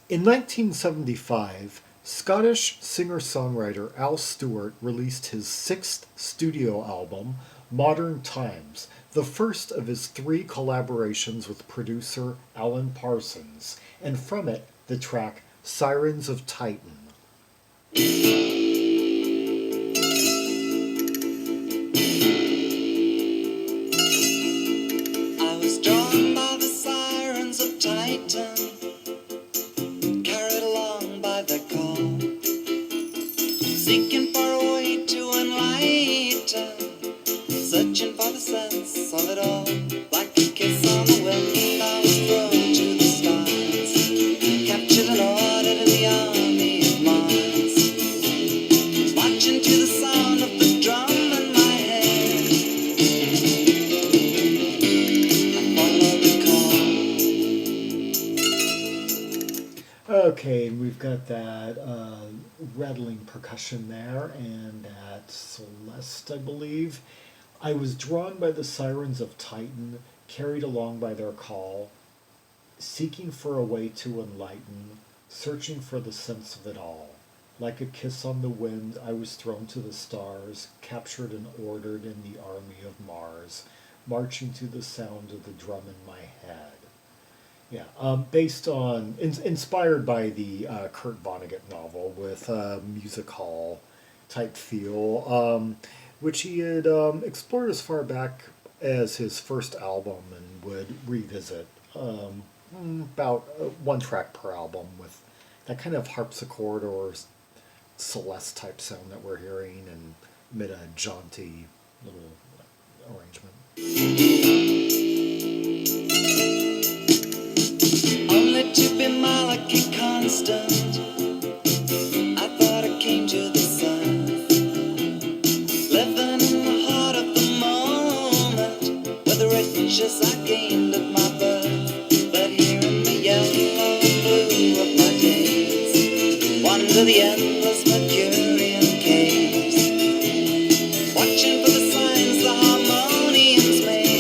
In 1975, Scottish singer-songwriter Al Stewart released his sixth studio album, Modern Times, the first of his three collaborations with producer Alan Parsons, and from it, the track Sirens of Titan. I was drawn by the sirens of Titan, carried along by their call, seeking for a way to enlighten, searching for the sense of it all. Like a kiss on the wind, I was thrown to the stars, captured and ordered in the army of Mars, marching to the sound of the drum in my head. I followed the call. Okay, and we've got that rattling percussion there, and that Celeste, I believe. I was drawn by the sirens of Titan, carried along by their call, seeking for a way to enlighten, searching for the sense of it all. Like a kiss on the wind, I was thrown to the stars, captured and ordered in the army of Mars, marching to the sound of the drum in my head. Yeah, based on, inspired by the Kurt Vonnegut novel with music hall type feel, which he had explored as far back as his first album and would revisit about one track per album with that kind of harpsichord or Celeste type sound that we're hearing and mid a jaunty little arrangement. Only to be Malachi constant, I thought I came to the sun, living in the heart of the moment, with the riches I gained at my birth. But here in the yellow and blue of my days, wander the endless Mercurian caves, watching for the signs the harmonians make,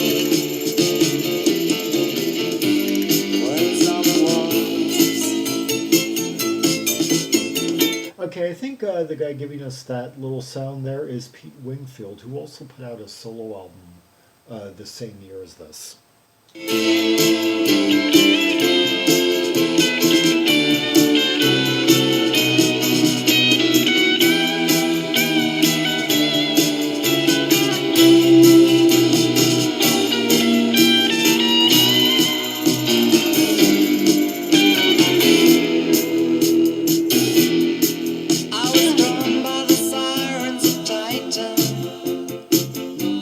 words on the walls. Okay, I think the guy giving us that little sound there is Pete Wingfield, who also put out a solo album the same year as this. I was drawn by the sirens of Titan,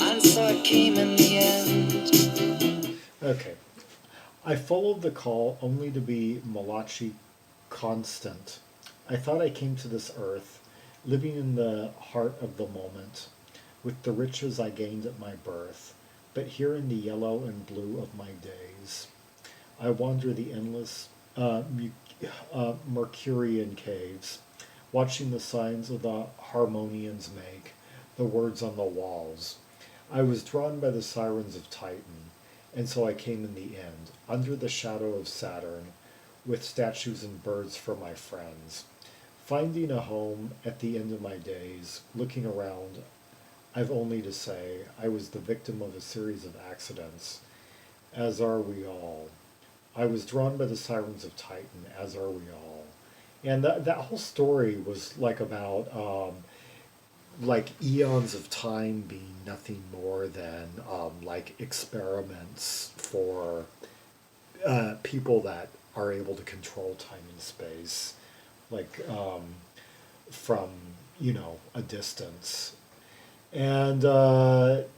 and so I came in the end. Okay. I followed the call only to be Malachi constant. I thought I came to this earth, living in the heart of the moment, with the riches I gained at my birth, but here in the yellow and blue of my days, I wander the endless Mercurian caves, watching the signs of the harmonians make, the words on the walls. I was drawn by the sirens of Titan, and so I came in the end, under the shadow of Saturn, with statues and birds for my friends. Finding a home at the end of my days, looking around, I've only to say I was the victim of a series of accidents, as are we all. I was drawn by the sirens of Titan, as are we all. And that whole story was like about like eons of time being nothing more than like experiments for people that are able to control time and space, like from a distance. And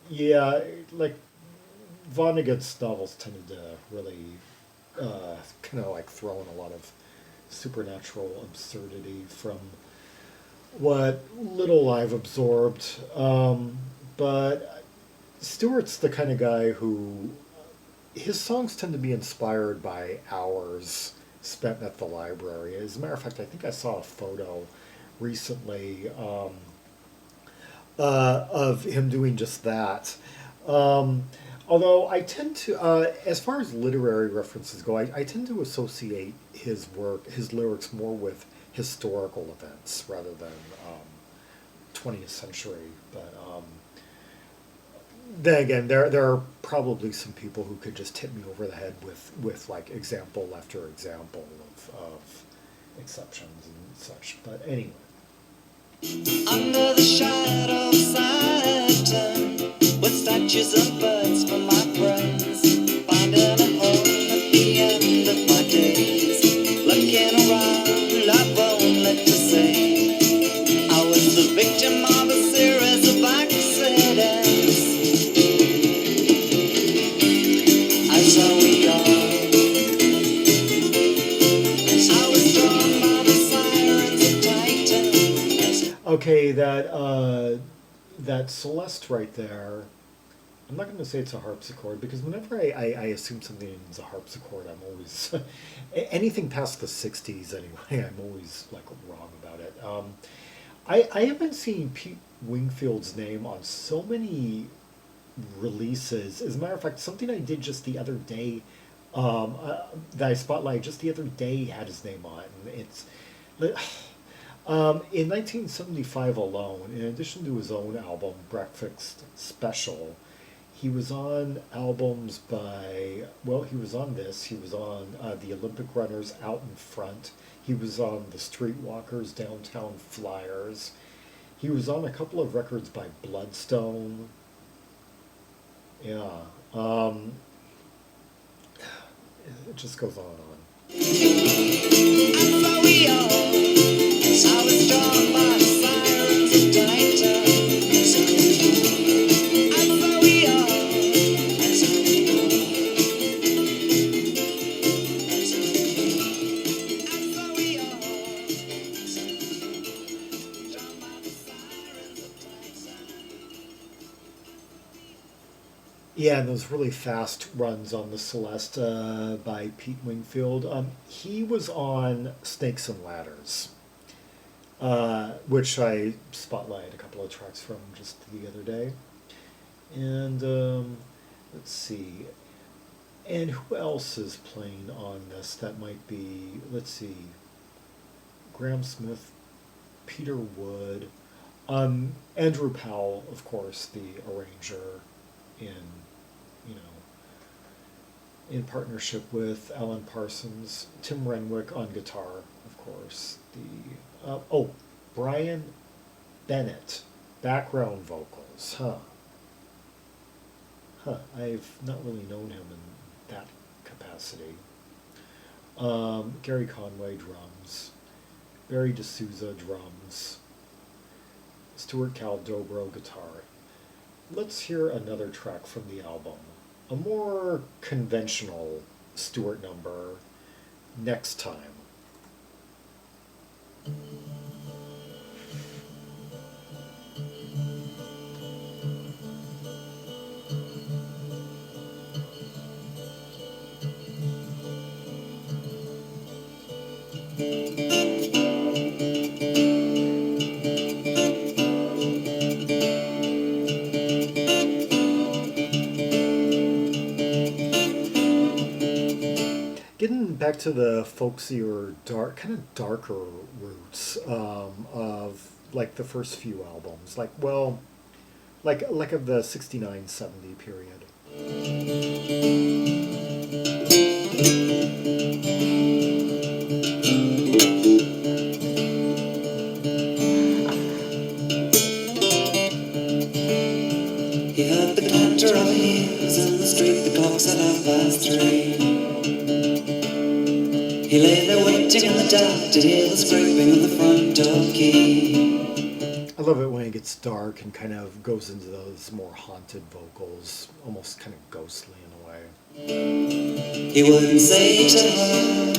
yeah, like Vonnegut's novels tended to really kind of like throw in a lot of supernatural absurdity from what little I've absorbed. But Stewart's the kind of guy who his songs tend to be inspired by hours spent at the library. As a matter of fact, I think I saw a photo recently of him doing just that. Although I tend to, as far as literary references go, I tend to associate his work, his lyrics, more with historical events rather than 20th century. But then again, there are probably some people who could just hit me over the head with like example after example of exceptions and such. But anyway. Under the shadow of Saturn, with statues and birds for my friends, finding a home at the end of my days, looking around, I've only to say I was the victim of a series of accidents. That's how we are. I was drawn by the Sirens of Titan. Okay, that Celeste right there, I'm not going to say it's a harpsichord because whenever I assume something is a harpsichord, I'm always, anything past the 60s anyway, I'm always like wrong about it. I haven't seen Pete Wingfield's name on so many releases. As a matter of fact, something I did just the other day, that I spotlighted just the other day had his name on it, and it's... in 1975 alone, in addition to his own album, Breakfast Special, he was on albums by, well, he was on this, he was on the Olympic Runners Out in Front, he was on the Streetwalkers Downtown Flyers, he was on a couple of records by Bloodstone, yeah, it just goes on and on. And so we are. I was drawn by the Sirens of Titan. And so we are. And so we are. Drawn by the Sirens of Titan. Yeah, and those really fast runs on the Celeste by Pete Wingfield. He was on Snakes and Ladders, which I spotlighted a couple of tracks from just the other day. And let's see. And who else is playing on this? That might be, let's see, Graham Smith, Peter Wood, Andrew Powell, of course, the arranger in, in partnership with Alan Parsons, Tim Renwick on guitar, of course, Brian Bennett, background vocals, I've not really known him in that capacity. Gerry Conway, drums, Barry DeSouza, drums, Stuart Cowell, dobro, guitar. Let's hear another track from the album, a more conventional Stewart number, Next Time. Getting back to the folksier, kind of darker roots of like the first few albums, like of the 69-70 period. He heard the clatter of heels in the street, the clock said 3:30. He lay there waiting in the dark to hear the scraping of the front door key. I love it when it gets dark and kind of goes into those more haunted vocals, almost kind of ghostly in a way. He wouldn't say to her,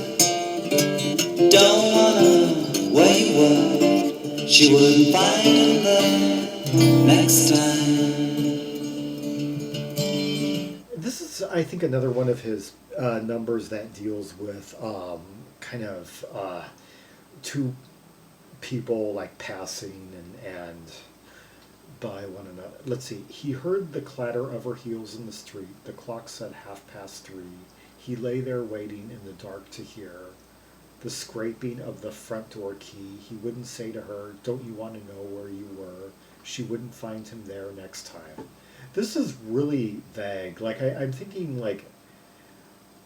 don't wanna where you were. She wouldn't find him there next time. This is, I think, another one of his numbers that deals with kind of two people like passing and by one another. Let's see. He heard the clatter of her heels in the street. The clock said 3:30. He lay there waiting in the dark to hear the scraping of the front door key. He wouldn't say to her, "Don't you want to know where you were?" She wouldn't find him there next time. This is really vague. Like, I'm thinking, like,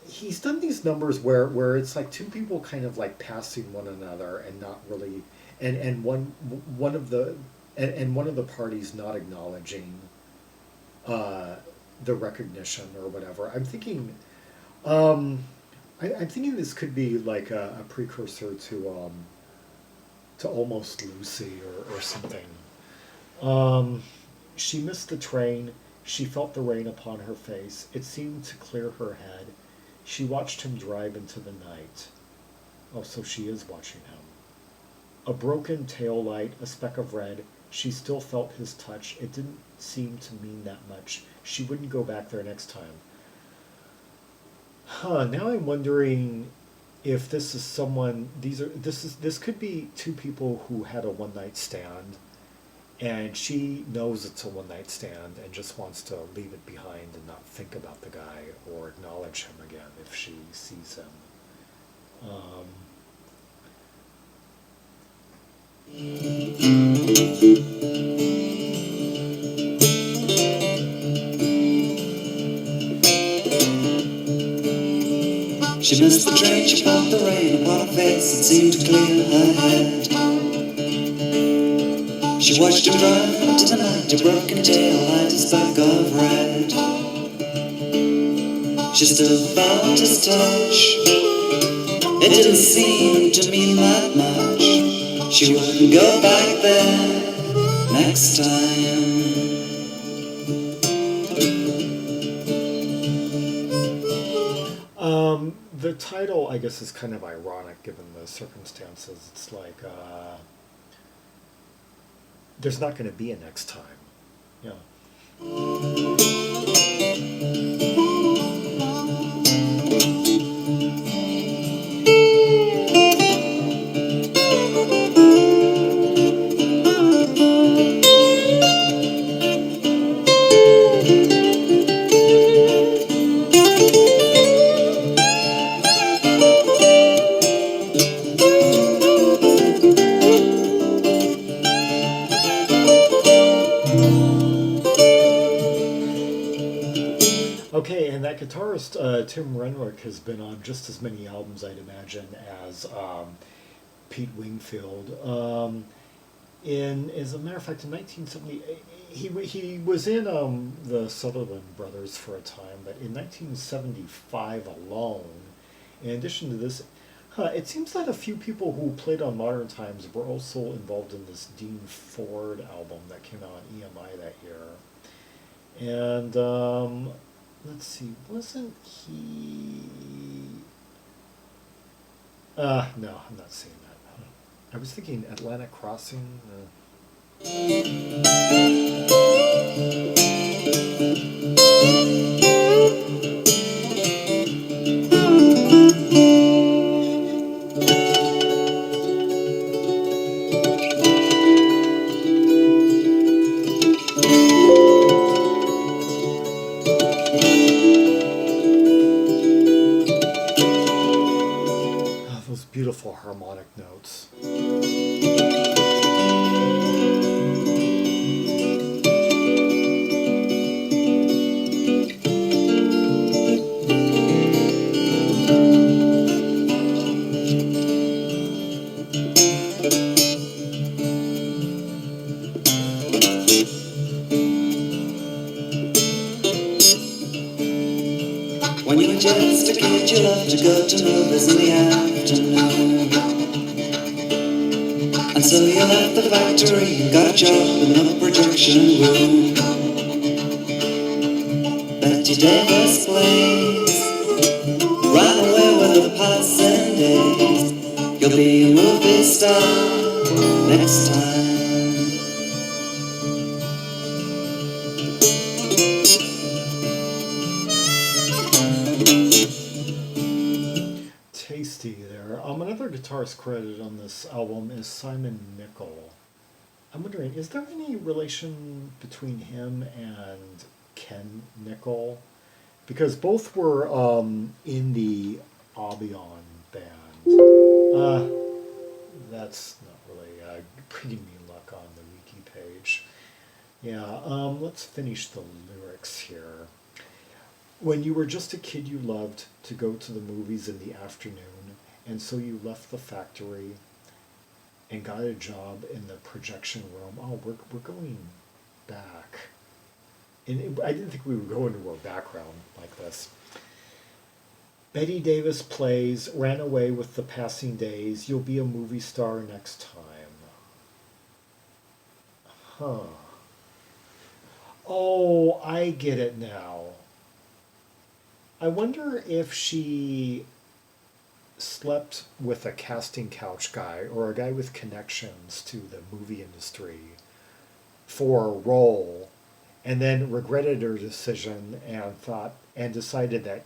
he's done these numbers where it's like two people kind of like passing one another and not really, and one of the and one of the parties not acknowledging the recognition or whatever. I'm thinking, I'm thinking this could be like a precursor to Almost Lucy or something. She missed the train. She felt the rain upon her face. It seemed to clear her head. She watched him drive into the night. Oh, so she is watching him. A broken tail light, a speck of red. She still felt his touch. It didn't seem to mean that much. She wouldn't go back there next time. Now I'm wondering if this is someone, this could be two people who had a one-night stand, and she knows it's a one-night stand and just wants to leave it behind and not think about the guy or acknowledge him again if she sees him. She missed the train, she felt the rain upon her face. It seemed to clear her head. She watched him drive into the night, a broken tail light, a speck of red. She still felt his touch. It didn't seem to mean that much. She wouldn't go back there next time. The title, I guess, is kind of ironic given the circumstances. It's like, there's not going to be a next time. Yeah. Okay, and that guitarist, Tim Renwick, has been on just as many albums, I'd imagine, as Pete Wingfield. As a matter of fact, in 1970, he was in the Sutherland Brothers for a time, but in 1975 alone, in addition to this, it seems that a few people who played on Modern Times were also involved in this Dean Ford album that came out on EMI that year. And let's see, wasn't he... no, I'm not seeing that. I was thinking Atlantic Crossing. Those beautiful harmonic notes. When you were just a kid, you loved to go to movies in the afternoon. And so you left the factory and got a job in the projection room. Betty Davis plays, ran away with the passing days. You'll be a movie star next time. Tasty there. Another guitarist credited on this album is Simon Nicol. I'm wondering, is there any relation between him and Ken Nicol? Because both were in the Albion band. Uh, that's not really bringing me luck on the wiki page. Yeah, let's finish the lyrics here. When you were just a kid, you loved to go to the movies in the afternoon, and so you left the factory and got a job in the projection room. Oh, we're going back. And I didn't think we would go into our background like this. Betty Davis plays, ran away with the passing days. You'll be a movie star next time. Huh. Oh, I get it now. I wonder if she slept with a casting couch guy or a guy with connections to the movie industry for a role and then regretted her decision and thought and decided that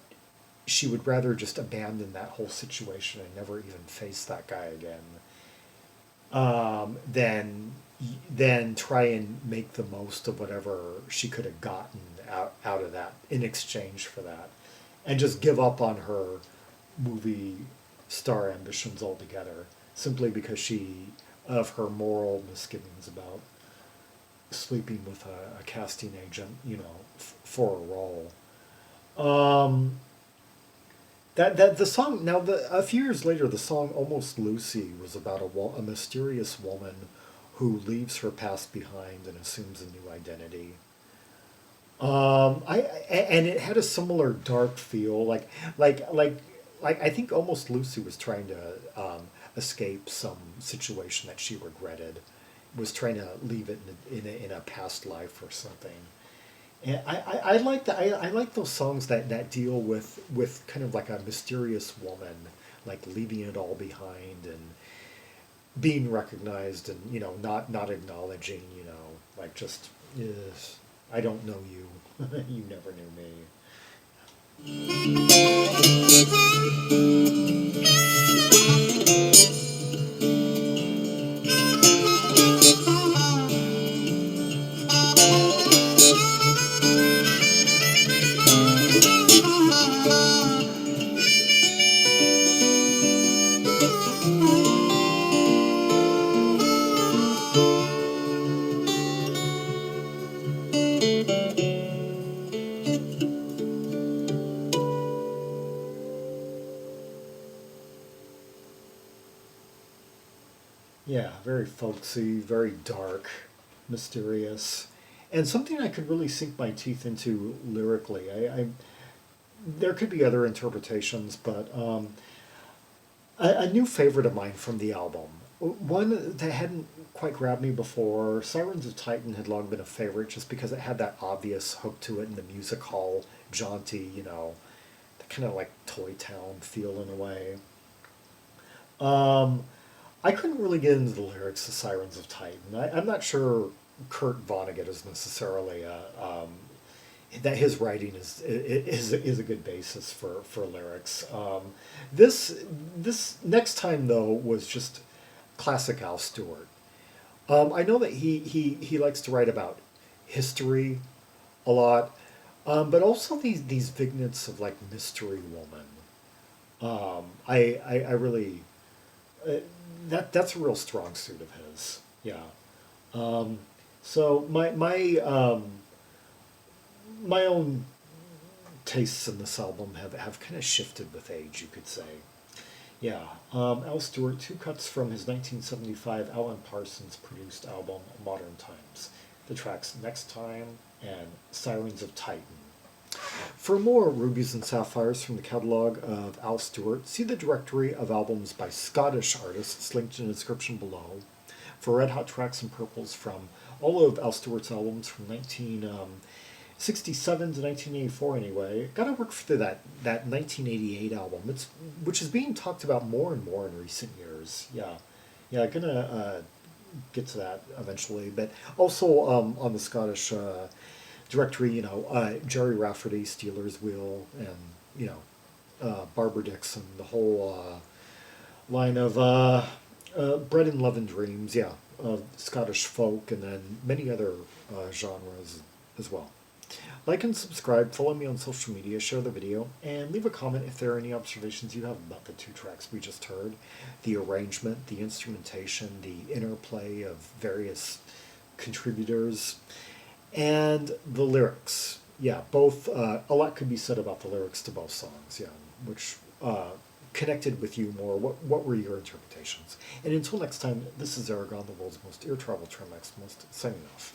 she would rather just abandon that whole situation and never even face that guy again than try and make the most of whatever she could have gotten out of that in exchange for that and just give up on her movie star ambitions altogether simply because of her moral misgivings about sleeping with a casting agent, for a role. That the song now a few years later the song Almost Lucy was about a mysterious woman who leaves her past behind and assumes a new identity. And it had a similar dark feel, like I think Almost Lucy was trying to escape some situation that she regretted, was trying to leave it in a past life or something. And I like that. I like those songs that deal with kind of like a mysterious woman, like leaving it all behind and being recognized and not acknowledging like just yes, I don't know you. You never knew me. Yeah, very folksy, very dark, mysterious, and something I could really sink my teeth into lyrically. There could be other interpretations, but a new favorite of mine from the album, one that hadn't quite grabbed me before. Sirens of Titan had long been a favorite just because it had that obvious hook to it and the music hall jaunty, the kind of like Toy Town feel in a way. I couldn't really get into the lyrics of Sirens of Titan. I'm not sure Kurt Vonnegut is necessarily that his writing is a good basis for lyrics. This next time though was just classic Al Stewart. I know that he likes to write about history a lot, but also these vignettes of like mystery woman. I really that's a real strong suit of his. Yeah. So my own tastes in this album have kind of shifted with age, you could say. Yeah. Al Stewart, two cuts from his 1975 Alan Parsons produced album Modern Times. The tracks Next Time and Sirens of Titan. For more Rubies and Sapphires from the catalog of Al Stewart, see the directory of albums by Scottish artists linked in the description below. For Red Hot tracks and purples from all of Al Stewart's albums from 1967 to 1984 anyway. Gotta work through that 1988 album, which is being talked about more and more in recent years. Yeah, gonna get to that eventually. But also on the Scottish directory, Jerry Rafferty, Steeler's Wheel, and Barbara Dixon, the whole line of Bread and Love and Dreams, yeah. Scottish folk, and then many other genres as well. Like and subscribe, follow me on social media, share the video, and leave a comment if there are any observations you have about the two tracks we just heard. The arrangement, the instrumentation, the interplay of various contributors, and the lyrics. Yeah, both, a lot could be said about the lyrics to both songs, yeah, which connected with you more. What were your interpretations? And until next time, this is Zaragon, the world's most ear travel trim maximalist, signing off.